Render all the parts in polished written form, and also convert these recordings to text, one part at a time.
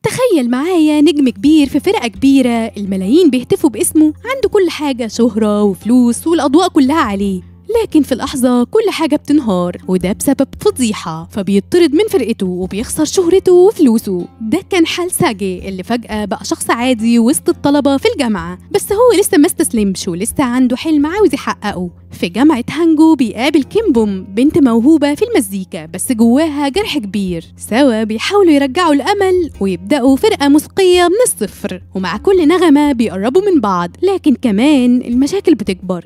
تخيل معايا نجم كبير في فرقة كبيرة، الملايين بيهتفوا باسمه، عنده كل حاجة، شهرة وفلوس والأضواء كلها عليه، لكن في لحظة كل حاجة بتنهار، وده بسبب فضيحة، فبيطرد من فرقته وبيخسر شهرته وفلوسه. ده كان حال ساجي اللي فجأة بقى شخص عادي وسط الطلبة في الجامعة، بس هو لسه ما استسلمش ولسه عنده حلم عاوز يحققه. في جامعة هانجو بيقابل كيم بوم، بنت موهوبة في المزيكا بس جواها جرح كبير. سوا بيحاولوا يرجعوا الأمل ويبدأوا فرقة موسيقية من الصفر، ومع كل نغمة بيقربوا من بعض، لكن كمان المشاكل بتكبر.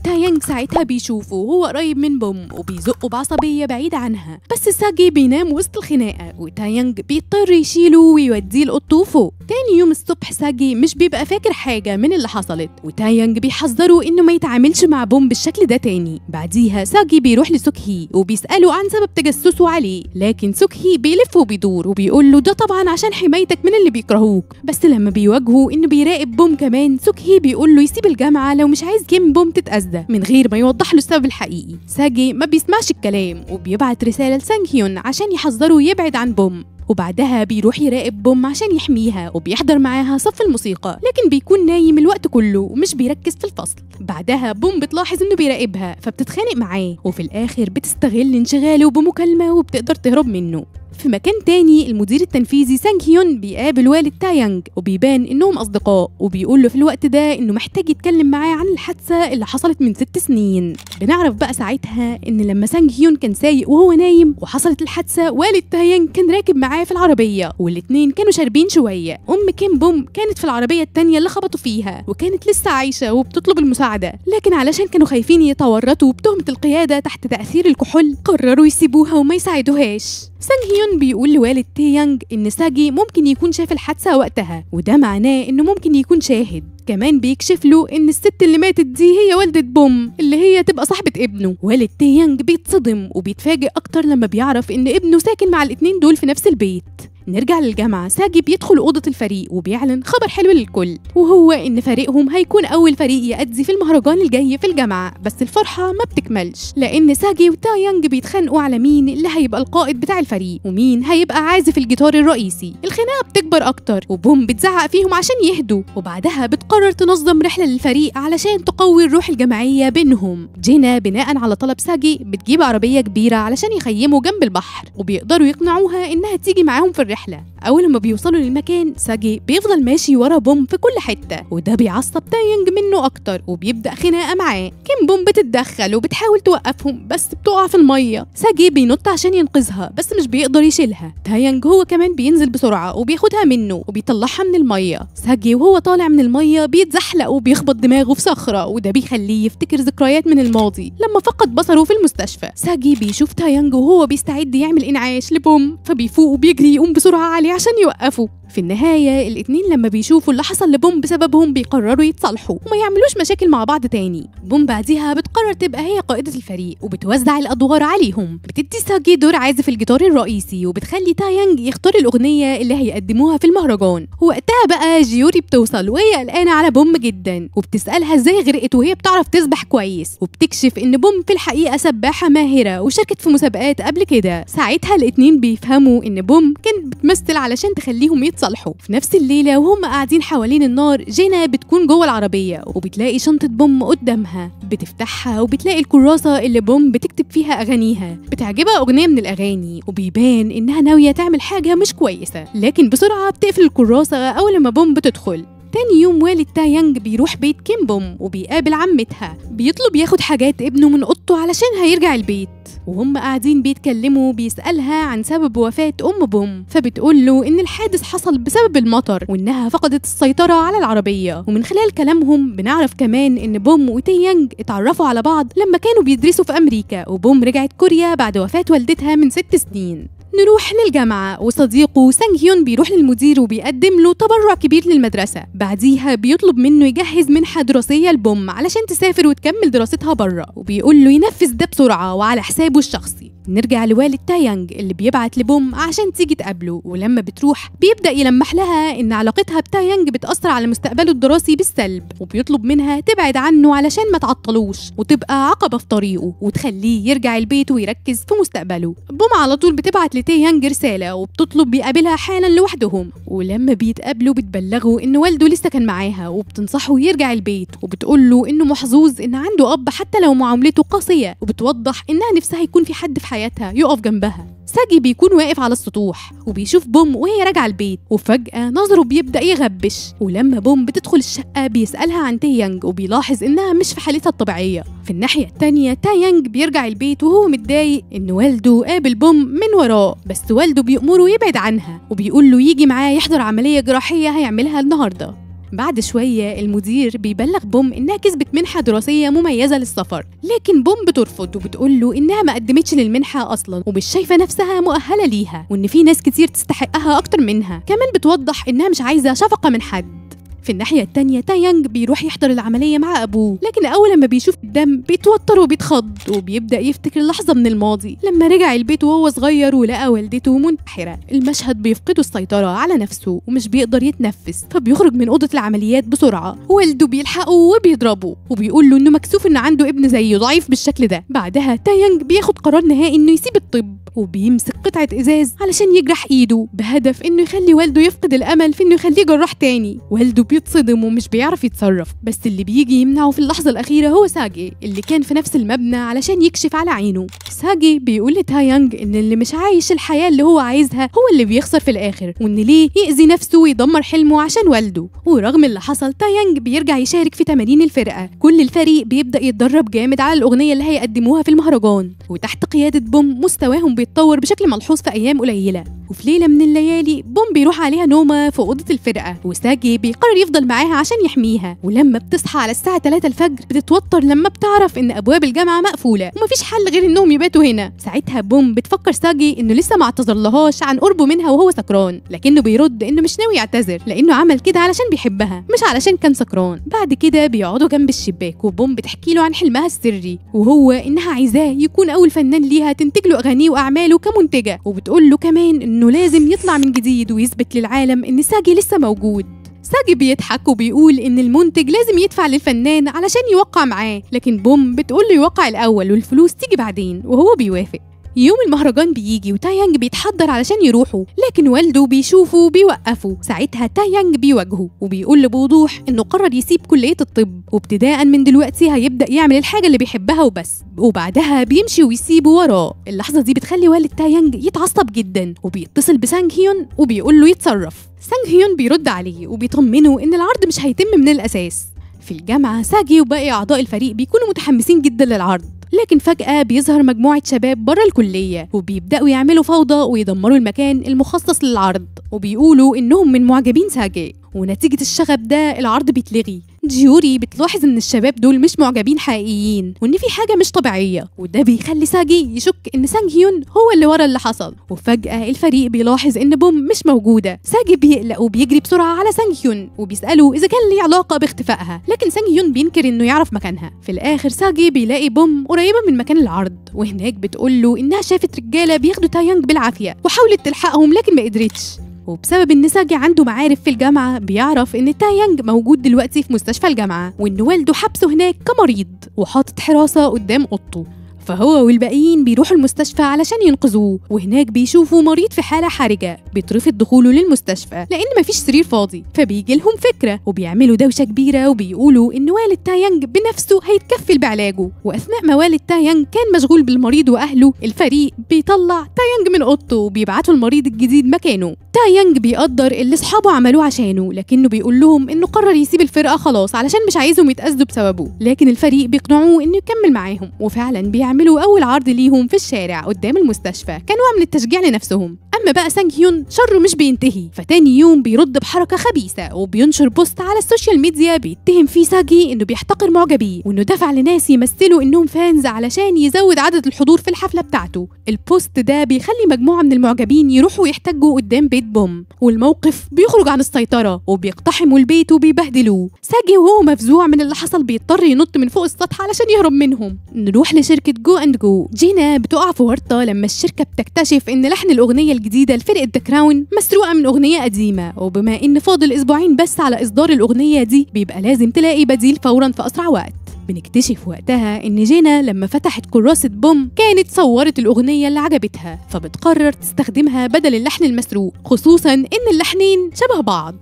تايانج ساعتها بيشوفه وهو قريب من بوم وبيزقه بعصبية بعيدة عنها، بس ساجي بينام وسط الخناقة وتايانج بيضطر يشيله ويوديه لأوضته فوق. تاني يوم الصبح ساجي مش بيبقى فاكر حاجة من اللي حصلت، وتايانج بيحذره إنه ما يتعاملش مع بوم بالشكل ده تاني. بعديها ساجي بيروح لسوكهي وبيسأله عن سبب تجسسه عليه، لكن سوكهي بيلف وبيدور وبيقول له ده طبعا عشان حمايتك من اللي بيكرهوك. بس لما بيواجهه إنه بيراقب بوم كمان، سوكهي بيقول له يسيب الجامعة لو مش عايز كيم بوم تتأذى، من غير ما يوضح له السبب الحقيقي. ساجي ما بيسمعش الكلام وبيبعت رسالة لسانغ هيون عشان يحذره يبعد عن بوم، وبعدها بيروح يراقب بوم عشان يحميها وبيحضر معاها صف الموسيقى، لكن بيكون نايم الوقت كله ومش بيركز في الفصل. بعدها بوم بتلاحظ انه بيراقبها فبتتخانق معاه، وفي الاخر بتستغل انشغاله بمكالمة وبتقدر تهرب منه. في مكان تاني المدير التنفيذي سانغ هيون بيقابل والد تايانج وبيبان انهم اصدقاء، وبيقول له في الوقت ده انه محتاج يتكلم معاه عن الحادثه اللي حصلت من 6 سنين. بنعرف بقى ساعتها ان لما سانغ هيون كان سايق وهو نايم وحصلت الحادثه، والد تايانج كان راكب معاه في العربيه والاتنين كانوا شاربين شويه. كيم بوم كانت في العربيه التانيه اللي خبطوا فيها وكانت لسه عايشه وبتطلب المساعده، لكن علشان كانوا خايفين يتورطوا بتهمه القياده تحت تاثير الكحول قرروا يسيبوها وما يساعدوهاش. سانغ هيون بيقول لوالد تايانج إن ساجي ممكن يكون شاف الحادثة وقتها، وده معناه إنه ممكن يكون شاهد. كمان بيكشف له إن الست اللي ماتت دي هي والدة بوم اللي هي تبقى صاحبة ابنه. والد تايانج بيتصدم وبيتفاجئ أكتر لما بيعرف إن ابنه ساكن مع الاتنين دول في نفس البيت. نرجع للجامعة، ساجي بيدخل أوضة الفريق وبيعلن خبر حلو للكل، وهو إن فريقهم هيكون أول فريق يأدي في المهرجان الجاي في الجامعة. بس الفرحة ما بتكملش، لأن ساجي وتايانج بيتخانقوا على مين اللي هيبقى القائد بتاع الفريق ومين هيبقى عازف الجيتار الرئيسي. الخناقة بتكبر أكتر وبوم بتزعق فيهم عشان يهدوا، وبعدها بتقرر تنظم رحلة للفريق علشان تقوي الروح الجماعية بينهم. جينا بناء على طلب ساجي بتجيب عربية كبيرة علشان يخيموا جنب البحر، وبيقدروا يقنعوها إنها تيجي معاهم في الرحلة. أول ما بيوصلوا للمكان، ساجي بيفضل ماشي ورا بوم في كل حتة، وده بيعصب تايانج منه أكتر وبيبدأ خناقة معاه. كيم بوم بتتدخل وبتحاول توقفهم بس بتقع في المية. ساجي بينط عشان ينقذها بس مش بيقدر يشيلها. تايانج هو كمان بينزل بسرعة وبياخدها منه وبيطلعها من المية. ساجي وهو طالع من المية بيتزحلق وبيخبط دماغه في صخرة، وده بيخليه يفتكر ذكريات من الماضي لما فقد بصره في المستشفى. ساجي بيشوف تايانج وهو بيستعد يعمل إنعاش لبوم، فبيفوق وبيجري يقوم بسرعة عليه عشان يوقفه. في النهاية الاتنين لما بيشوفوا اللي حصل لبوم بسببهم بيقرروا يتصالحوا وما يعملوش مشاكل مع بعض تاني. بوم بعديها بتقرر تبقى هي قائدة الفريق وبتوزع الأدوار عليهم. بتدي ساجي دور عازف الجيتار الرئيسي وبتخلي تايانج يختار الأغنية اللي هيقدموها في المهرجان. وقتها بقى جيوري بتوصل وهي قلقانة على بوم جدا وبتسألها ازاي غرقت وهي بتعرف تسبح كويس، وبتكشف ان بوم في الحقيقة سباحة ماهرة وشاركت في مسابقات قبل كده. ساعتها الاتنين بيفهموا ان بوم كانت بتمثل علشان تخليهم يتصالحوا. في نفس الليلة وهم قاعدين حوالين النار، جينا بتكون جوه العربية وبتلاقي شنطة بوم قدامها، بتفتحها وبتلاقي الكراسة اللي بوم بتكتب فيها أغانيها. بتعجبها أغنية من الأغاني وبيبان إنها ناوية تعمل حاجة مش كويسة، لكن بسرعة بتقفل الكراسة أول ما بوم بتدخل. تاني يوم والد تايانج بيروح بيت كيم بوم وبيقابل عمتها، بيطلب ياخد حاجات ابنه من اوضته علشان هيرجع البيت. وهم قاعدين بيتكلموا بيسألها عن سبب وفاة بوم، فبتقول له ان الحادث حصل بسبب المطر وانها فقدت السيطرة على العربية. ومن خلال كلامهم بنعرف كمان ان بوم وتايانج اتعرفوا على بعض لما كانوا بيدرسوا في امريكا، وبوم رجعت كوريا بعد وفاة والدتها من 6 سنين. نروح للجامعة وصديقه سانغ هيون بيروح للمدير وبيقدم له تبرع كبير للمدرسة. بعديها بيطلب منه يجهز منحة دراسية لبوم علشان تسافر وتكمل دراستها بره، وبيقول له ينفذ ده بسرعة وعلى حسابه الشخصي. نرجع لوالد تايانج اللي بيبعت لبوم عشان تيجي تقابله، ولما بتروح بيبدأ يلمح لها إن علاقتها بتايانج بتأثر على مستقبله الدراسي بالسلب، وبيطلب منها تبعد عنه علشان ما تعطلوش وتبقى عقبة في طريقه وتخليه يرجع البيت ويركز في مستقبله. بوم على طول بتبعت لتايانج رسالة وبتطلب بيقابلها حالا لوحدهم، ولما بيتقابلوا بتبلغه إن والده لسه كان معاها وبتنصحه يرجع البيت، وبتقول له إنه محظوظ إن عنده أب حتى لو معاملته قاسية، وبتوضح إنها نفسها يكون في حد في حياتها يقف جنبها. ساجي بيكون واقف على السطوح وبيشوف بوم وهي راجعه البيت، وفجأة نظره بيبدأ يغبش، ولما بوم بتدخل الشقة بيسألها عن تايانج وبيلاحظ إنها مش في حالتها الطبيعية. في الناحية التانية تايانج بيرجع البيت وهو متضايق إن والده قابل بوم من وراه، بس والده بيأمره يبعد عنها وبيقول له يجي معاه يحضر عملية جراحية هيعملها النهاردة. بعد شوية المدير بيبلغ بوم إنها كسبت منحة دراسية مميزة للسفر، لكن بوم بترفض وبتقول له إنها ما قدمتش للمنحة أصلا ومش شايفة نفسها مؤهلة ليها، وإن في ناس كتير تستحقها أكتر منها. كمان بتوضح إنها مش عايزة شفقة من حد. في الناحية التانية تايانج بيروح يحضر العملية مع أبوه، لكن أول ما بيشوف الدم بيتوتر وبيتخض وبيبدأ يفتكر لحظة من الماضي لما رجع البيت وهو صغير ولقى والدته منتحرة. المشهد بيفقده السيطرة على نفسه ومش بيقدر يتنفس، فبيخرج من أوضة العمليات بسرعة. والده بيلحقه وبيضربه وبيقول له إنه مكسوف إن عنده ابن زيه ضعيف بالشكل ده. بعدها تايانج بياخد قرار نهائي إنه يسيب الطب وبيمسك قطعة إزاز علشان يجرح إيده بهدف إنه يخلي والده يفقد الأمل في إنه يخليه جراح تاني. والده بيتصدم ومش بيعرف يتصرف، بس اللي بيجي يمنعه في اللحظة الأخيرة هو ساجي اللي كان في نفس المبنى علشان يكشف على عينه. ساجي بيقول لتايانج إن اللي مش عايش الحياة اللي هو عايزها هو اللي بيخسر في الآخر، وإن ليه يأذي نفسه ويدمر حلمه عشان والده. ورغم اللي حصل تايانج بيرجع يشارك في تمارين الفرقة. كل الفريق بيبدأ يتدرب جامد على الأغنية اللي هيقدموها في المهرجان، وتحت قيادة بوم مستواهم بيتطور بشكل ملحوظ في أيام قليلة. وفي ليلة من الليالي بوم بيروح عليها نومة في أوضة الفرقة، وساجي بيقرر يفضل معاها عشان يحميها. ولما بتصحى على الساعة 3 الفجر بتتوتر لما بتعرف إن أبواب الجامعة مقفولة ومفيش حل غير إنهم يباتوا هنا. ساعتها بوم بتفكر ساجي إنه لسه ما اعتذرلهاش عن قربه منها وهو سكران، لكنه بيرد إنه مش ناوي يعتذر لأنه عمل كده علشان بيحبها مش علشان كان سكران. بعد كده بيقعدوا جنب الشباك وبوم بتحكي له عن حلمها السري، وهو إنها عايزاه يكون أول فنان ليها تنتج له أغانيه وأعماله كمنتجة، وبتقول له كمان إنه لازم يطلع من جديد ويثبت للعالم إن ساجي لسه موجود. ساجي بيضحك وبيقول إن المنتج لازم يدفع للفنان علشان يوقع معاه، لكن بوم بتقول له يوقع الأول والفلوس تيجي بعدين، وهو بيوافق. يوم المهرجان بيجي وتايانج بيتحضر علشان يروحوا، لكن والده بيشوفه وبيوقفه. ساعتها تايانج بيواجهه وبيقول له بوضوح انه قرر يسيب كلية الطب، وابتداء من دلوقتي هيبدأ يعمل الحاجة اللي بيحبها وبس، وبعدها بيمشي ويسيبه وراه. اللحظة دي بتخلي والد تايانج يتعصب جدا وبيتصل بسانج هيون وبيقول له يتصرف. سانج هيون بيرد عليه وبيطمنه ان العرض مش هيتم من الأساس. في الجامعة ساجي وباقي أعضاء الفريق بيكونوا متحمسين جدا للعرض، لكن فجأة بيظهر مجموعة شباب بره الكلية وبيبدأوا يعملوا فوضى ويدمروا المكان المخصص للعرض، وبيقولوا إنهم من معجبين ساجي، ونتيجة الشغب ده العرض بيتلغي. جيوري بتلاحظ إن الشباب دول مش معجبين حقيقيين وإن في حاجة مش طبيعية، وده بيخلي ساجي يشك إن سانج هيون هو اللي ورا اللي حصل. وفجأة الفريق بيلاحظ إن بوم مش موجودة. ساجي بيقلق وبيجري بسرعة على سانج هيون وبيسأله إذا كان ليه علاقة باختفائها، لكن سانج هيون بينكر إنه يعرف مكانها. في الآخر ساجي بيلاقي بوم قريبة من مكان العرض، وهناك بتقول له إنها شافت رجالة بياخدوا تايانج بالعافية وحاولت تلحقهم لكن ما قدرتش. وبسبب ان ساجي عنده معارف في الجامعة بيعرف ان تايانج موجود دلوقتي في مستشفى الجامعة، وان والده حبسه هناك كمريض وحاطط حراسة قدام اوضته. فهو والباقيين بيروحوا المستشفى علشان ينقذوه، وهناك بيشوفوا مريض في حالة حرجة بيترفض دخوله للمستشفى لأن مفيش سرير فاضي. فبيجي لهم فكرة وبيعملوا دوشة كبيرة وبيقولوا إن والد تايانج بنفسه هيتكفل بعلاجه. وأثناء ما والد تايانج كان مشغول بالمريض وأهله، الفريق بيطلع تايانج من أوضته وبيبعتوا المريض الجديد مكانه. تايانج بيقدر اللي أصحابه عملوه عشانه، لكنه بيقول لهم إنه قرر يسيب الفرقة خلاص علشان مش عايزهم يتأذوا بسببه، لكن الفريق بيقنعوه إنه يكمل معاهم، وفعلا بيعملوا أول عرض ليهم في الشارع قدام المستشفى كنوع من التشجيع لنفسهم. أما بقى سانج هيون شره مش بينتهي، فتاني يوم بيرد بحركة خبيثة وبينشر بوست على السوشيال ميديا بيتهم فيه ساجي إنه بيحتقر معجبيه وإنه دفع لناس يمثلوا إنهم فانز علشان يزود عدد الحضور في الحفلة بتاعته. البوست ده بيخلي مجموعة من المعجبين يروحوا يحتجوا قدام بيت بوم، والموقف بيخرج عن السيطرة وبيقتحموا البيت وبيبهدلوه. ساجي وهو مفزوع من اللي حصل بيضطر ينط من فوق السطح علشان يهرب منهم. نروح لشركة جو اند جو. جينا بتقع في ورطة لما الشركة بتكتشف إن لحن الأغنية الجديدة لفرقة ذا كراون مسروقة من أغنية قديمة، وبما إن فاضل أسبوعين بس على إصدار الأغنية دي بيبقى لازم تلاقي بديل فورا في أسرع وقت. بنكتشف وقتها إن جينا لما فتحت كراسة بوم كانت صورت الأغنية اللي عجبتها، فبتقرر تستخدمها بدل اللحن المسروق، خصوصا إن اللحنين شبه بعض.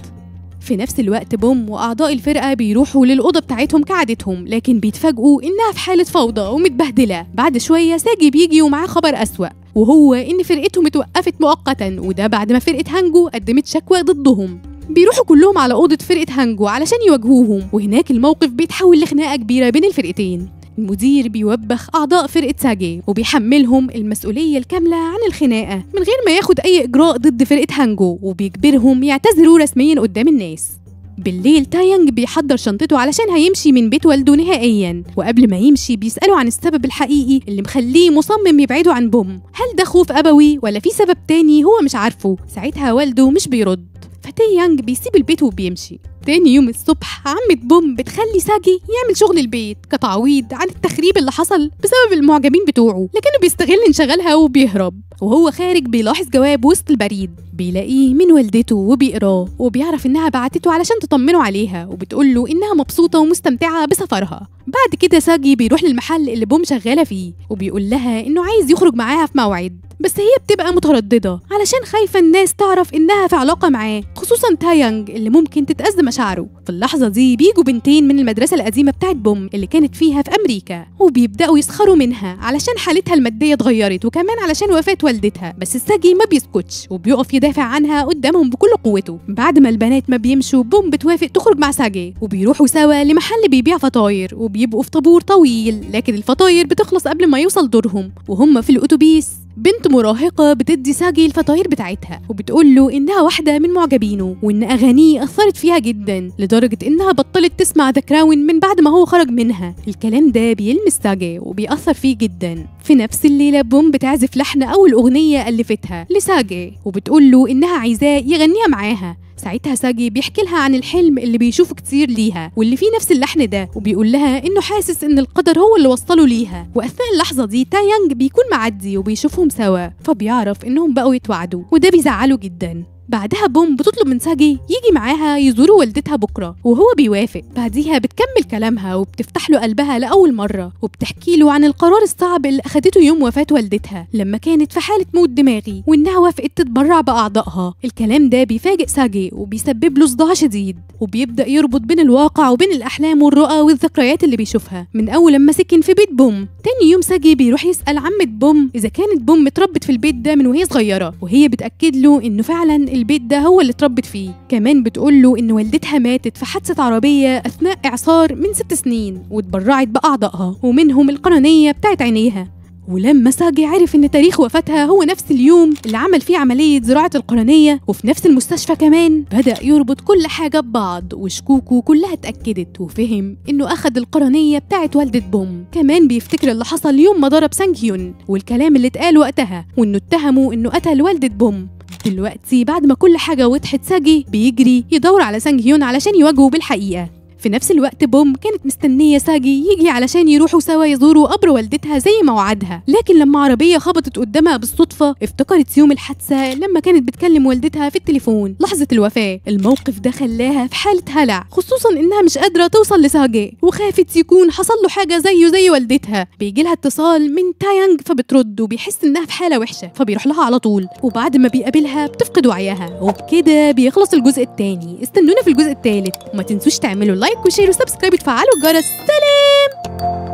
في نفس الوقت بوم وأعضاء الفرقة بيروحوا للأوضة بتاعتهم كعادتهم، لكن بيتفاجئوا إنها في حالة فوضى ومتبهدلة. بعد شوية ساجي بيجي ومعاه خبر أسوأ، وهو إن فرقتهم اتوقفت مؤقتا، وده بعد ما فرقة هانجو قدمت شكوى ضدهم. بيروحوا كلهم على أوضة فرقة هانجو علشان يواجهوهم، وهناك الموقف بيتحول لخناقة كبيرة بين الفرقتين. المدير بيوبخ أعضاء فرقة ساجي وبيحملهم المسؤولية الكاملة عن الخناقة من غير ما ياخد أي إجراء ضد فرقة هانجو، وبيجبرهم يعتذروا رسميا قدام الناس. بالليل تايانج بيحضر شنطته علشان هيمشي من بيت والده نهائيا، وقبل ما يمشي بيسأله عن السبب الحقيقي اللي مخليه مصمم يبعده عن بوم. هل ده خوف أبوي ولا في سبب تاني هو مش عارفه؟ ساعتها والده مش بيرد، فتايانج بيسيب البيت وبيمشي. تاني يوم الصبح عمة بوم بتخلي ساجي يعمل شغل البيت كتعويض عن التخريب اللي حصل بسبب المعجبين بتوعه، لكنه بيستغل انشغالها وبيهرب. وهو خارج بيلاحظ جواب وسط البريد بيلاقيه من والدته وبيقراه، وبيعرف انها بعتته علشان تطمنه عليها وبتقوله انها مبسوطة ومستمتعة بسفرها. بعد كده ساجي بيروح للمحل اللي بوم شغالة فيه وبيقول لها انه عايز يخرج معاها في موعد، بس هي بتبقى مترددة علشان خايفة الناس تعرف إنها في علاقة معاه، خصوصا تايانج اللي ممكن تتأذى مشاعره. في اللحظة دي بيجوا بنتين من المدرسة القديمة بتاعت بوم اللي كانت فيها في أمريكا، وبيبدأوا يسخروا منها علشان حالتها المادية اتغيرت وكمان علشان وفاة والدتها. بس ساجي ما بيسكتش وبيقف يدافع عنها قدامهم بكل قوته. بعد ما البنات ما بيمشوا بوم بتوافق تخرج مع ساجي، وبيروحوا سوا لمحل بيبيع فطاير، وبيبقوا في طابور طويل، لكن الفطاير بتخلص قبل ما يوصل دورهم. وهم في الأتوبيس بنت مراهقة بتدي ساجي الفطاير بتاعتها وبتقول له إنها واحدة من معجبينه، وإن أغانيه أثرت فيها جدا لدرجة إنها بطلت تسمع ذا كراون من بعد ما هو خرج منها. الكلام ده بيلمس ساجي وبيأثر فيه جدا. في نفس الليلة بوم بتعزف لحن أول أغنية ألفتها لساجي وبتقول له إنها عايزاه يغنيها معاها. ساعتها ساجي بيحكي لها عن الحلم اللي بيشوفه كتير ليها واللي فيه نفس اللحن ده، وبيقول لها انه حاسس ان القدر هو اللي وصله ليها. واثناء اللحظه دي تايانج بيكون معدي وبيشوفهم سوا، فبيعرف انهم بقوا يتوعدوا وده بيزعله جدا. بعدها بوم بتطلب من ساجي يجي معاها يزوروا والدتها بكره، وهو بيوافق. بعديها بتكمل كلامها وبتفتح له قلبها لاول مره، وبتحكي له عن القرار الصعب اللي اخدته يوم وفاه والدتها لما كانت في حاله موت دماغي، وانها وافقت تتبرع باعضائها. الكلام ده بيفاجئ ساجي وبيسبب له صداع شديد، وبيبدا يربط بين الواقع وبين الاحلام والرؤى والذكريات اللي بيشوفها من اول لما سكن في بيت بوم. تاني يوم ساجي بيروح يسال عمة بوم اذا كانت بوم اتربت في البيت ده من وهي صغيره، وهي بتاكد له انه فعلا البيت ده هو اللي اتربت فيه. كمان بتقول له ان والدتها ماتت في حادثه عربيه اثناء اعصار من 6 سنين واتبرعت باعضائها ومنهم القرنيه بتاعت عينيها. ولما ساجي عرف ان تاريخ وفاتها هو نفس اليوم اللي عمل فيه عملية زراعة القرنية وفي نفس المستشفى كمان، بدأ يربط كل حاجة ببعض وشكوكه كلها اتأكدت، وفهم انه اخد القرنية بتاعت والدة بوم. كمان بيفتكر اللي حصل يوم ما ضرب سانج هيون والكلام اللي اتقال وقتها، وانه اتهموا انه قتل والدة بوم. دلوقتي بعد ما كل حاجة وضحت ساجي بيجري يدور على سانج هيون علشان يواجهه بالحقيقة. في نفس الوقت بوم كانت مستنية ساجي يجي علشان يروحوا سوا يزوروا قبر والدتها زي ما وعدها، لكن لما عربية خبطت قدامها بالصدفة افتكرت يوم الحادثة لما كانت بتكلم والدتها في التليفون لحظة الوفاة. الموقف ده خلاها في حالة هلع، خصوصا انها مش قادرة توصل لساجي وخافت يكون حصل له حاجة زيه زي والدتها. بيجي لها اتصال من تايانج فبترد وبيحس انها في حالة وحشة فبيروح لها على طول، وبعد ما بيقابلها بتفقد وعيها. وبكده بيخلص الجزء الثاني. استنونا في الجزء الثالث، وما تنسوش تعملوا لايك وشير وسبسكرايب وتفعلوا الجرس. سلام.